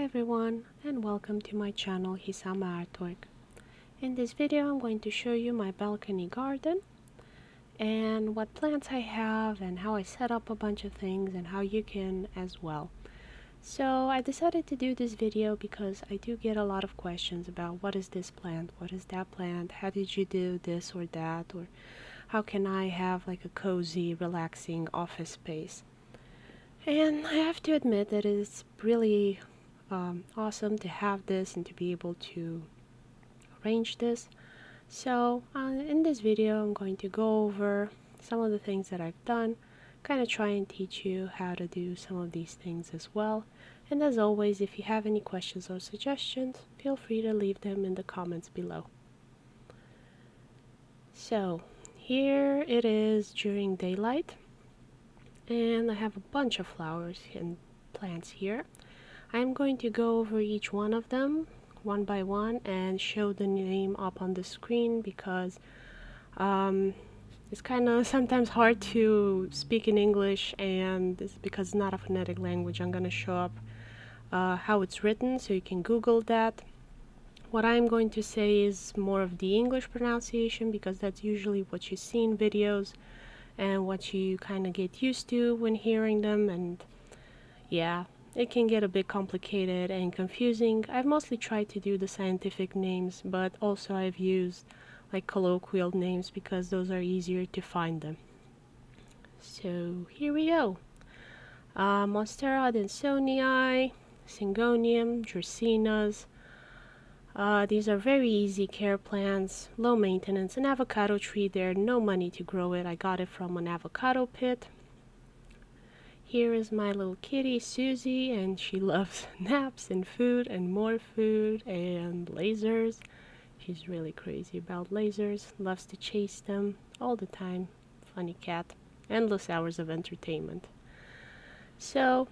everyone, and welcome to my channel Hisame Artwork. In this video I'm going to show you my balcony garden and what plants I have and how I set up a bunch of things and how you can as well. So I decided to do this video because I do get a lot of questions about what is this plant, what is that plant, how did you do this or that, or how can I have like a cozy, relaxing office space. And I have to admit that it's really awesome to have this and to be able to arrange this. So in this video I'm going to go over some of the things that I've done, kind of try and teach you how to do some of these things as well. And as always, if you have any questions or suggestions, feel free to leave them in the comments below. So here it is during daylight, and I have a bunch of flowers and plants here. I'm going to go over each one of them one by one and show the name up on the screen because it's kind of sometimes hard to speak in English, and because it's not a phonetic language, I'm going to show up how it's written so you can Google that. What I'm going to say is more of the English pronunciation because that's usually what you see in videos and what you kind of get used to when hearing them, and yeah, it can get a bit complicated and confusing. I've mostly tried to do the scientific names, but also I've used like colloquial names because those are easier to find them. So here we go. Monstera Adinsoniaii, Syngonium, Dracaenas. These are very easy care plants, low maintenance. An avocado tree there, no money to grow it. I got it from an avocado pit. Here is my little kitty Susie, and she loves naps and food and more food and lasers. She's really crazy about lasers, loves to chase them all the time. Funny cat. Endless hours of entertainment. So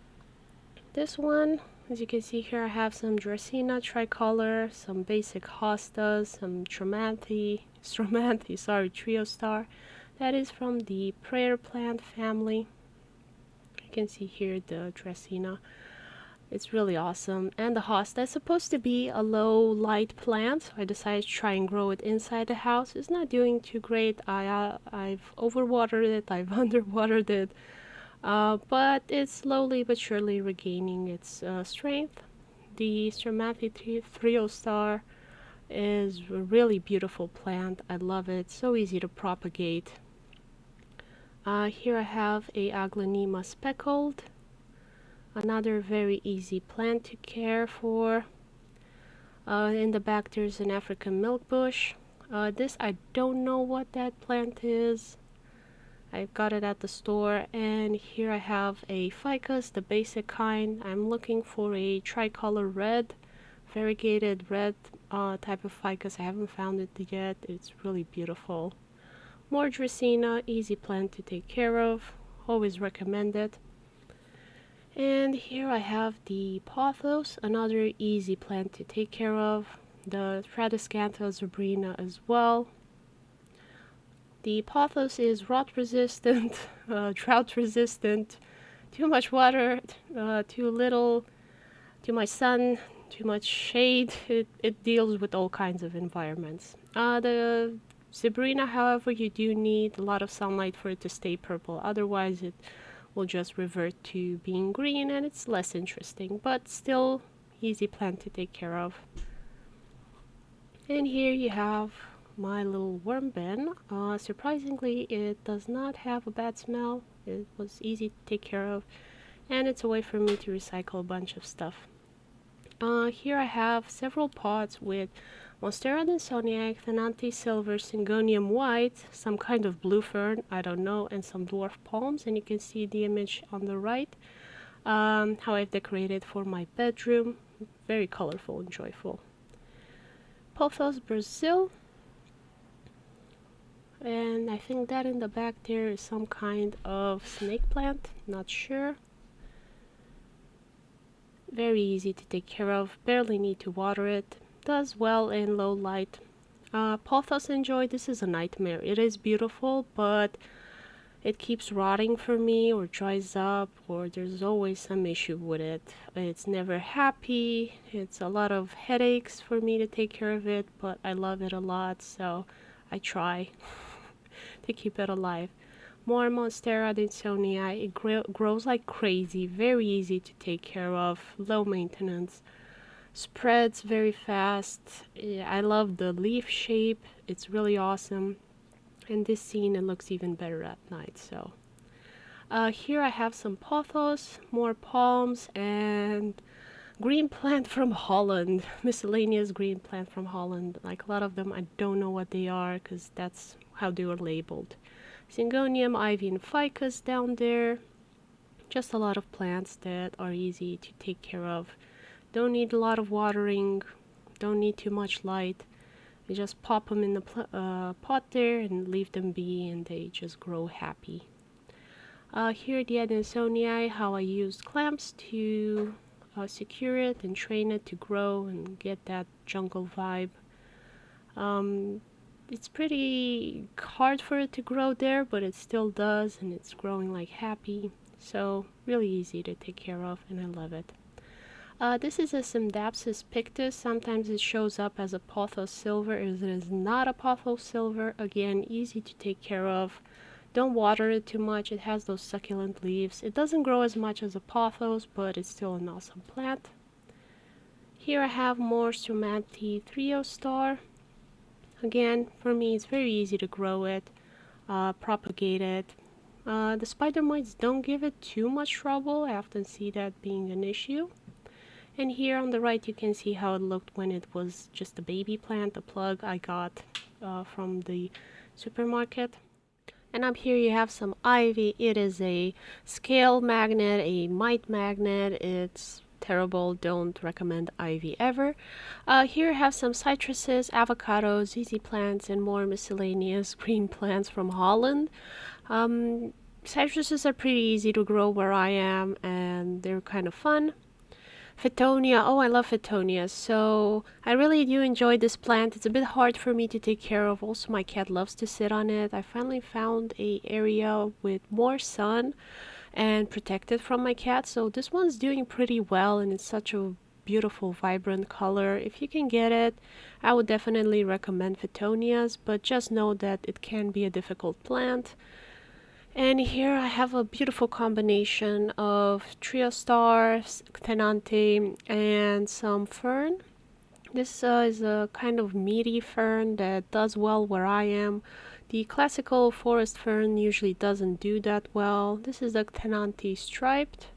this one, as you can see here, I have some Dracaena tricolor, some basic hostas, some Stromanthe Triostar. That is from the prayer plant family. You can see here the Dracaena. It's really awesome. And the hosta is supposed to be a low light plant, so I decided to try and grow it inside the house. It's not doing too great. I've overwatered it, I've underwatered it, but it's slowly but surely regaining its strength. The Stromanthe Triostar is a really beautiful plant. I love it. So easy to propagate. Here I have a Aglaonema speckled, another very easy plant to care for. In the back there's an African milk bush. This, I don't know what that plant is. I got it at the store. And here I have a ficus, the basic kind. I'm looking for a tricolor red, variegated red type of ficus. I haven't found it yet. It's really beautiful. More Dracaena, easy plant to take care of, always recommend it. And here I have the pothos, another easy plant to take care of. The Stratoscantha zebrina as well. The pothos is rot resistant, drought resistant, too much water, too little, too much sun, too much shade. It deals with all kinds of environments. The zebrina, however, you do need a lot of sunlight for it to stay purple, otherwise it will just revert to being green and it's less interesting, but still easy plant to take care of. And here you have my little worm bin. Surprisingly, it does not have a bad smell. It was easy to take care of, and it's a way for me to recycle a bunch of stuff. Here I have several pots with Monstera Adinsoniaii, Ctenanthe Silver, Syngonium White, some kind of blue fern, I don't know, and some dwarf palms. And you can see the image on the right, how I've decorated for my bedroom. Very colorful and joyful. Pothos Brazil, and I think that in the back there is some kind of snake plant, not sure. Very easy to take care of, barely need to water it, does well in low light. Pothos Enjoy, this is a nightmare. It is beautiful, but it keeps rotting for me or dries up, or there's always some issue with it. It's never happy. It's a lot of headaches for me to take care of it, but I love it a lot, so I try to keep it alive. More Monstera Adinsoniaii. It grows like crazy, very easy to take care of, low maintenance. Spreads very fast. Yeah, I love the leaf shape. It's really awesome. And this scene, it looks even better at night. So here I have some pothos, more palms, and green plant from Holland. Miscellaneous green plant from Holland. Like a lot of them, I don't know what they are because that's how they were labeled. Syngonium, ivy, and ficus down there. Just a lot of plants that are easy to take care of. Don't need a lot of watering. Don't need too much light. You just pop them in the pot there and leave them be, and they just grow happy. Here the Adinsoniaii, how I used clamps to secure it and train it to grow and get that jungle vibe. It's pretty hard for it to grow there, but it still does, and it's growing like happy. So really easy to take care of, and I love it. This is a Scindapsus Pictus. Sometimes it shows up as a pothos silver. It is not a pothos silver. Again, easy to take care of. Don't water it too much. It has those succulent leaves. It doesn't grow as much as a pothos, but it's still an awesome plant. Here I have more Stromanthe Triostar. Again, for me, it's very easy to grow it, propagate it. The spider mites don't give it too much trouble. I often see that being an issue. And here on the right, you can see how it looked when it was just a baby plant, a plug I got from the supermarket. And up here you have some ivy. It is a scale magnet, a mite magnet. It's terrible. Don't recommend ivy ever. Here I have some citruses, avocados, easy plants, and more miscellaneous green plants from Holland. Citruses are pretty easy to grow where I am, and they're kind of fun. Fitonia, oh I love Fitonia, so I really do enjoy this plant. It's a bit hard for me to take care of. Also my cat loves to sit on it. I finally found a area with more sun and protected from my cat, so this one's doing pretty well, and it's such a beautiful vibrant color. If you can get it, I would definitely recommend Fitonias, but just know that it can be a difficult plant. And here I have a beautiful combination of Triostar, Ctenanthe, and some fern. This is a kind of meaty fern that does well where I am. The classical forest fern usually doesn't do that well. This is the Ctenanthe striped.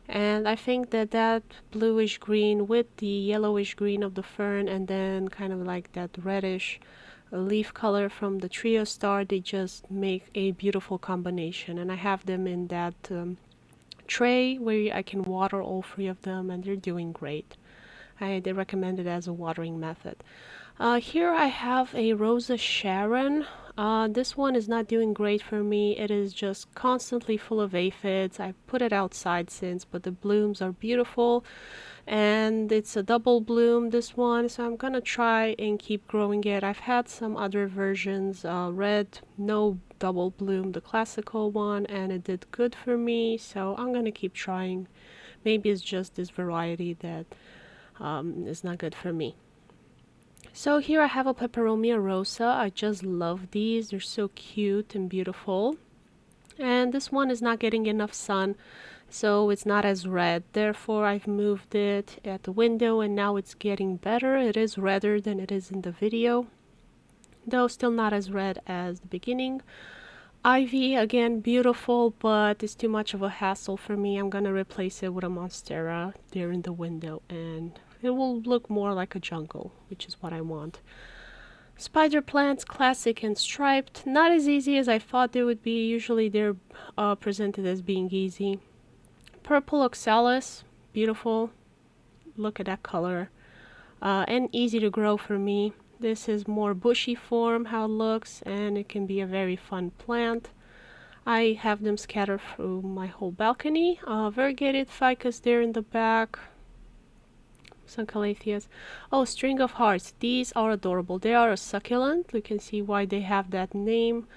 And I think that that bluish green with the yellowish green of the fern, and then kind of like that reddish leaf color from the Triostar, they just make a beautiful combination. And I have them in that tray where I can water all three of them, and they're doing great. They recommend it as a watering method. Here I have a Rosa Sharon. This one is not doing great for me. It is just constantly full of aphids. I put it outside since, but the blooms are beautiful. And it's a double bloom, this one, so I'm gonna try and keep growing it. I've had some other versions, red, no double bloom, the classical one, and it did good for me, so I'm gonna keep trying. Maybe it's just this variety that is not good for me. So here I have a Peperomia Rossa. I just love these. They're so cute and beautiful. And this one is not getting enough sun, so it's not as red. Therefore, I've moved it at the window, and now it's getting better. It is redder than it is in the video, though still not as red as the beginning. Ivy, again, beautiful, but it's too much of a hassle for me. I'm gonna replace it with a Monstera there in the window, and it will look more like a jungle, which is what I want. Spider plants, classic and striped. Not as easy as I thought they would be. Usually they're presented as being easy. Purple oxalis, beautiful. Look at that color. And easy to grow for me. This is more bushy form, how it looks, and it can be a very fun plant. I have them scattered through my whole balcony. Variegated ficus there in the back. Some Calatheas. Oh, string of hearts. These are adorable. They are a succulent. You can see why they have that name.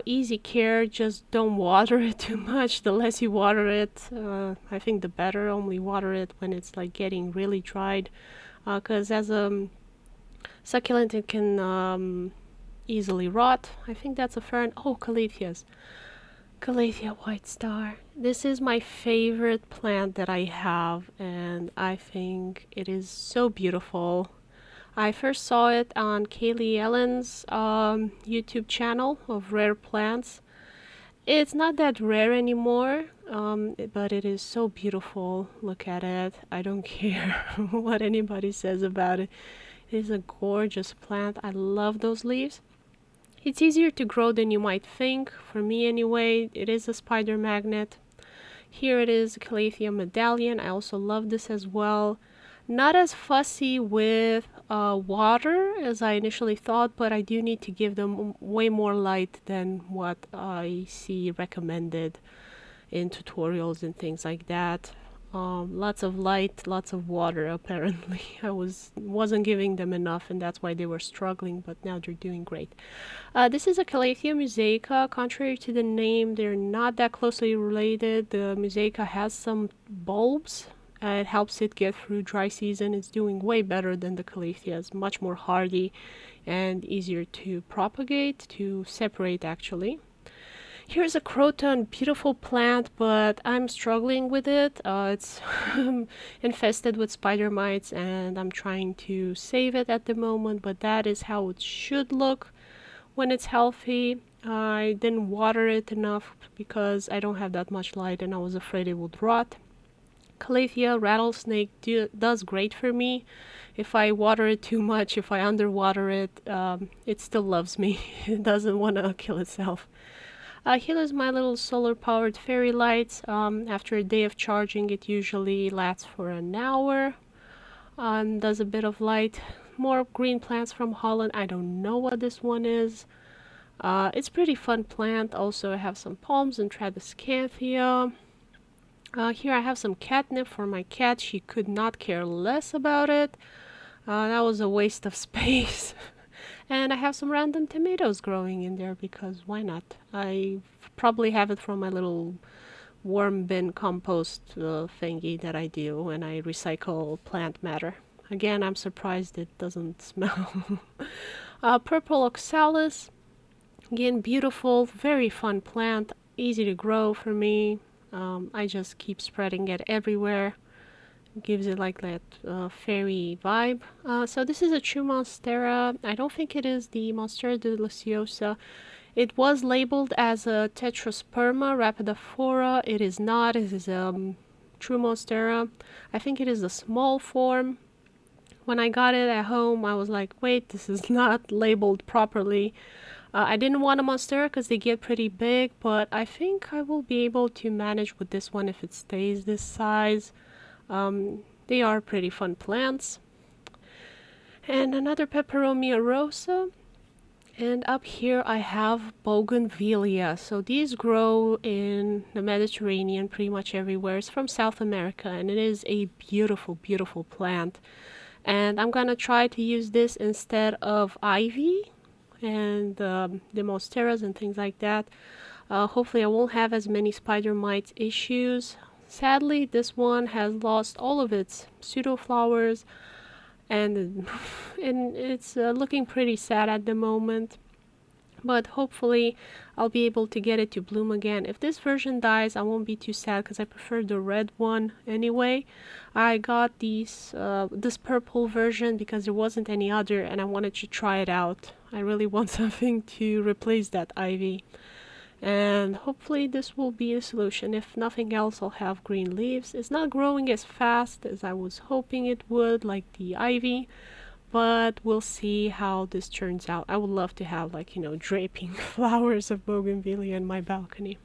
Easy care, just don't water it too much. The less you water it, I think the better. Only water it when it's like getting really dried, because as a succulent it can easily rot. I think that's a fern. Oh, Calatheas. Calathea White Star. This is my favorite plant that I have, and I think it is so beautiful. I first saw it on Kaylee Ellen's YouTube channel of rare plants. It's not that rare anymore, but it is so beautiful. Look at it. I don't care what anybody says about it. It is a gorgeous plant. I love those leaves. It's easier to grow than you might think, for me anyway. It is a spider magnet. Here it is, Calathea Medalion. I also love this as well. Not as fussy with water as I initially thought, but I do need to give them way more light than what I see recommended in tutorials and things like that. Lots of light, lots of water apparently. I wasn't giving them enough, and that's why they were struggling, but now they're doing great. This is a Calathea Musaica. Contrary to the name, they're not that closely related. The Musaica has some bulbs. It helps it get through dry season. It's doing way better than the Calathea. It's much more hardy and easier to propagate, to separate actually. Here's a Croton, beautiful plant, but I'm struggling with it. It's infested with spider mites, and I'm trying to save it at the moment, but that is how it should look when it's healthy. I didn't water it enough because I don't have that much light, and I was afraid it would rot. Calathea RattleSnake does great for me. If I water it too much, if I underwater it, it still loves me. It doesn't want to kill itself. Here is my little solar-powered fairy lights. After a day of charging, it usually lasts for an hour. Does a bit of light. More green plants from Holland. I don't know what this one is. It's a pretty fun plant. Also, I have some palms and Tradescanthia. Here I have some catnip for my cat. She could not care less about it. That was a waste of space. And I have some random tomatoes growing in there because why not? I probably have it from my little worm bin compost thingy that I do when I recycle plant matter. Again, I'm surprised it doesn't smell. Purple oxalis. Again, beautiful, very fun plant. Easy to grow for me. I just keep spreading it everywhere. Gives it like that fairy vibe. So this is a true Monstera. I don't think it is the Monstera deliciosa. It was labeled as a Tetrasperma Rhaphidophora. It is not. It is true Monstera. I think it is a small form. When I got it at home, I was like, wait, this is not labeled properly. I didn't want a Monstera because they get pretty big, but I think I will be able to manage with this one if it stays this size. They are pretty fun plants. And another Peperomia Rossa. And up here I have Bougainvillea. So these grow in the Mediterranean pretty much everywhere. It's from South America, and it is a beautiful, beautiful plant. And I'm gonna try to use this instead of ivy and the monsteras and things like that. Hopefully I won't have as many spider mites issues. Sadly, this one has lost all of its pseudo flowers, and it's looking pretty sad at the moment. But hopefully I'll be able to get it to bloom again. If this version dies, I won't be too sad because I prefer the red one anyway. I got this purple version because there wasn't any other, and I wanted to try it out. I really want something to replace that ivy. And hopefully this will be a solution. If nothing else, I'll have green leaves. It's not growing as fast as I was hoping it would, like the ivy, but we'll see how this turns out. I would love to have, like, draping flowers of bougainvillea in my balcony,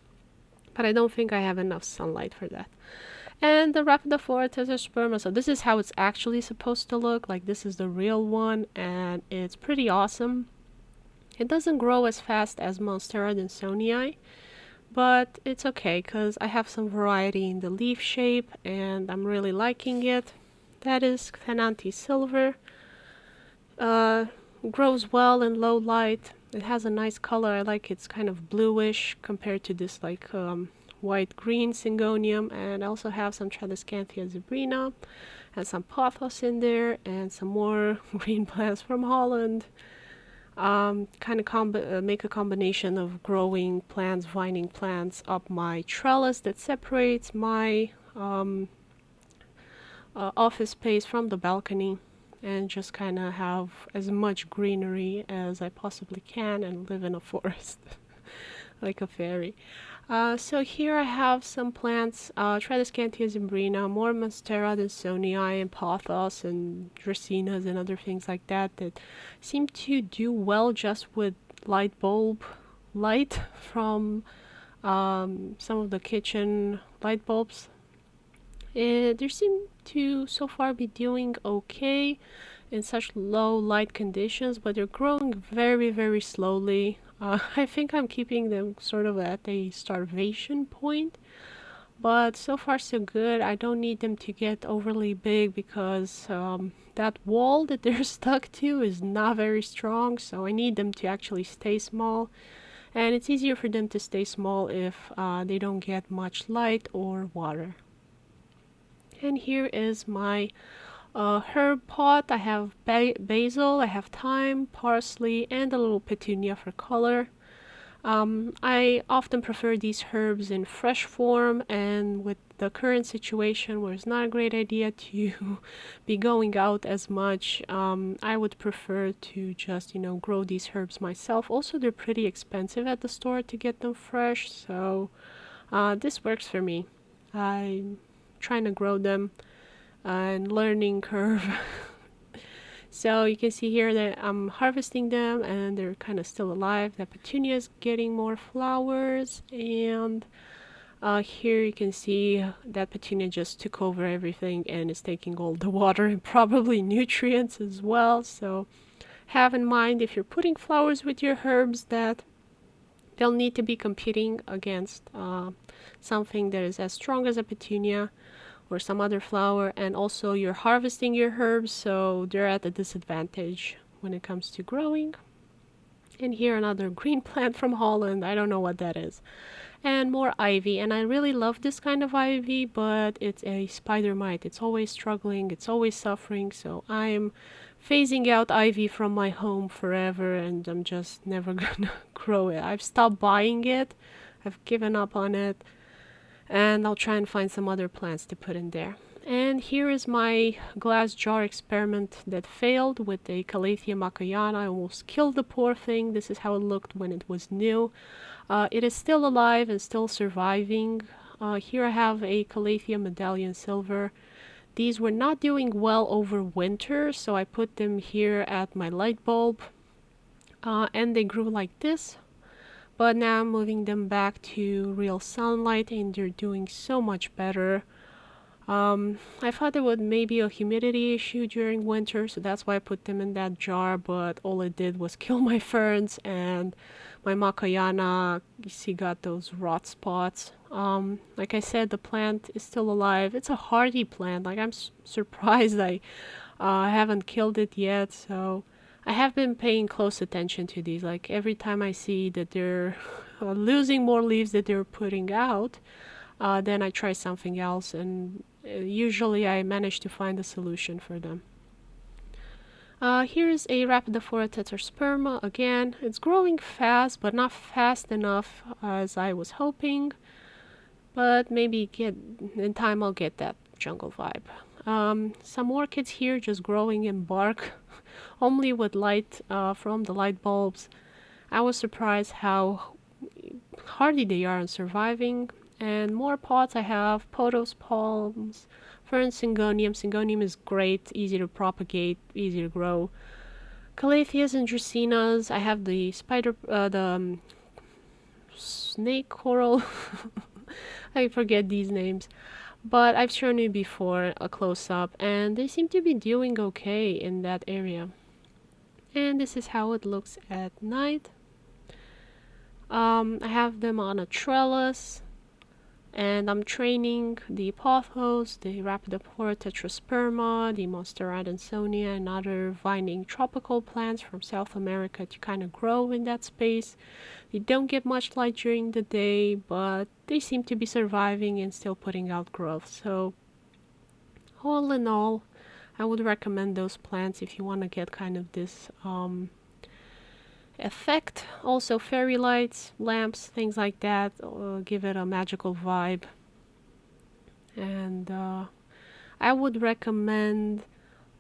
but I don't think I have enough sunlight for that. And the Rhaphidophora Tetrasperma. So this is how it's actually supposed to look. Like, this is the real one, and it's pretty awesome. It doesn't grow as fast as Monstera Adinsoniaii, but it's okay because I have some variety in the leaf shape and I'm really liking it. That is Ctenanthe Silver. Grows well in low light It has a nice color. I like it's kind of bluish compared to this like white-green Syngonium. And I also have some Tradescanthia zebrina and some pothos in there and some more green plants from Holland. Kind of make a combination of growing plants, vining plants up my trellis that separates my office space from the balcony, and just kind of have as much greenery as I possibly can and live in a forest like a fairy. So here I have some plants, Tradescanthia zebrina, more Monstera Adinsoniaii and pothos and dracaenas and other things like that that seem to do well just with light bulb light from some of the kitchen light bulbs. They seem to so far be doing okay in such low light conditions, but they're growing very, very slowly. I think I'm keeping them sort of at a starvation point, but so far so good. I don't need them to get overly big because that wall that they're stuck to is not very strong, so I need them to actually stay small. And it's easier for them to stay small if they don't get much light or water. And here is my herb pot. I have basil, I have thyme, parsley, and a little petunia for color. I often prefer these herbs in fresh form, and with the current situation where it's not a great idea to be going out as much, I would prefer to just, grow these herbs myself. Also, they're pretty expensive at the store to get them fresh, so this works for me. I'm trying to grow them and learning curve. So you can see here that I'm harvesting them and they're kind of still alive. The petunia is getting more flowers, and here you can see that petunia just took over everything and is taking all the water and probably nutrients as well. So have in mind, if you're putting flowers with your herbs, that they'll need to be competing against something that is as strong as a petunia or some other flower, and also you're harvesting your herbs, so they're at a disadvantage when it comes to growing. And here another green plant from Holland, I don't know what that is. And more ivy, and I really love this kind of ivy, but it's a spider mite. It's always struggling, it's always suffering, so I'm phasing out ivy from my home forever, and I'm just never gonna grow it. I've stopped buying it, I've given up on it, and I'll try and find some other plants to put in there. And here is my glass jar experiment that failed with a Calathea Makoyana. I almost killed the poor thing. This is how it looked when it was new. It is still alive and still surviving. Here I have a Calathea Medalion Silver. These were not doing well over winter, so I put them here at my light bulb, and they grew like this. But now I'm moving them back to real sunlight and they're doing so much better. I thought there would maybe a humidity issue during winter, so that's why I put them in that jar, but all it did was kill my ferns, and my Makoyana, you see, got those rot spots. Like I said, the plant is still alive. It's a hardy plant. Like, I'm surprised I haven't killed it yet, so I have been paying close attention to these. Like, every time I see that they're losing more leaves that they're putting out, then I try something else, and usually I manage to find a solution for them. Here's a Rhaphidophora Tetrasperma. Again, it's growing fast, but not fast enough as I was hoping. But maybe in time I'll get that jungle vibe. Some orchids here just growing in bark, only with light from the light bulbs. I was surprised how hardy they are in surviving. And more pots, I have pothos palms, fern syngonium. Syngonium is great, easy to propagate, easy to grow. Calatheas and dracaenas. I have the snake coral. I forget these names, but I've shown you before a close-up, and they seem to be doing okay in that area. And this is how it looks at night. I have them on a trellis, And I'm training the pothos, the Rhaphidophora Tetrasperma, the Monstera Adinsoniaii, and other vining tropical plants from South America to kind of grow in that space. They don't get much light during the day, but they seem to be surviving and still putting out growth. So all in all, I would recommend those plants if you want to get kind of this effect. Also fairy lights, lamps, things like that give it a magical vibe. And I would recommend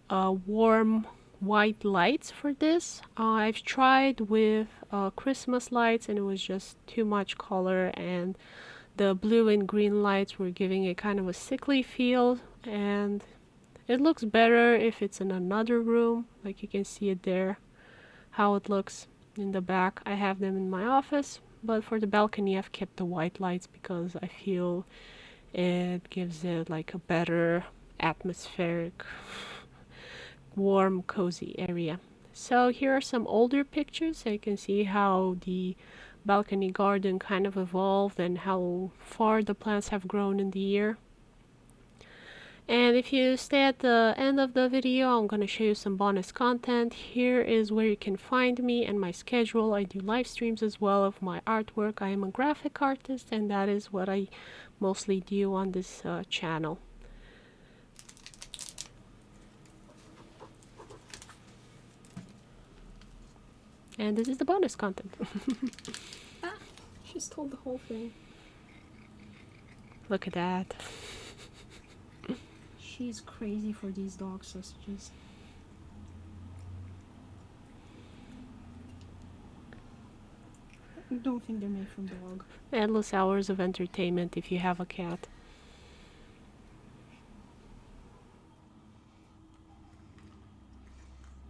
warm white lights for this. I've tried with Christmas lights and it was just too much color, and the blue and green lights were giving it kind of a sickly feel, and it looks better if it's in another room. Like you can see it there, how it looks in the back. I have them in my office, but for the balcony I've kept the white lights because I feel it gives it like a better atmospheric, warm, cozy area. So here are some older pictures so you can see how the balcony garden kind of evolved and how far the plants have grown in the year. And if you stay at the end of the video, I'm going to show you some bonus content. Here is where you can find me and my schedule. I do live streams as well of my artwork. I am a graphic artist, and that is what I mostly do on this channel. And this is the bonus content. She stole the whole thing. Look at that. She's crazy for these dog sausages. I don't think they're made from dog. Endless hours of entertainment if you have a cat.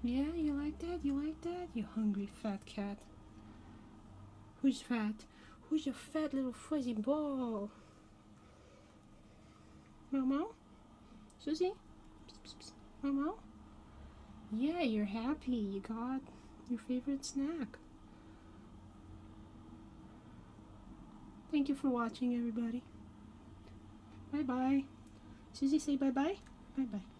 Yeah, you like that? You like that? You hungry fat cat. Who's fat? Who's your fat little fuzzy ball? Meow meow? Susie? Psst, psst, psst. Meow meow? Yeah, you're happy. You got your favorite snack. Thank you for watching, everybody. Bye-bye. Susie, say bye-bye. Bye-bye.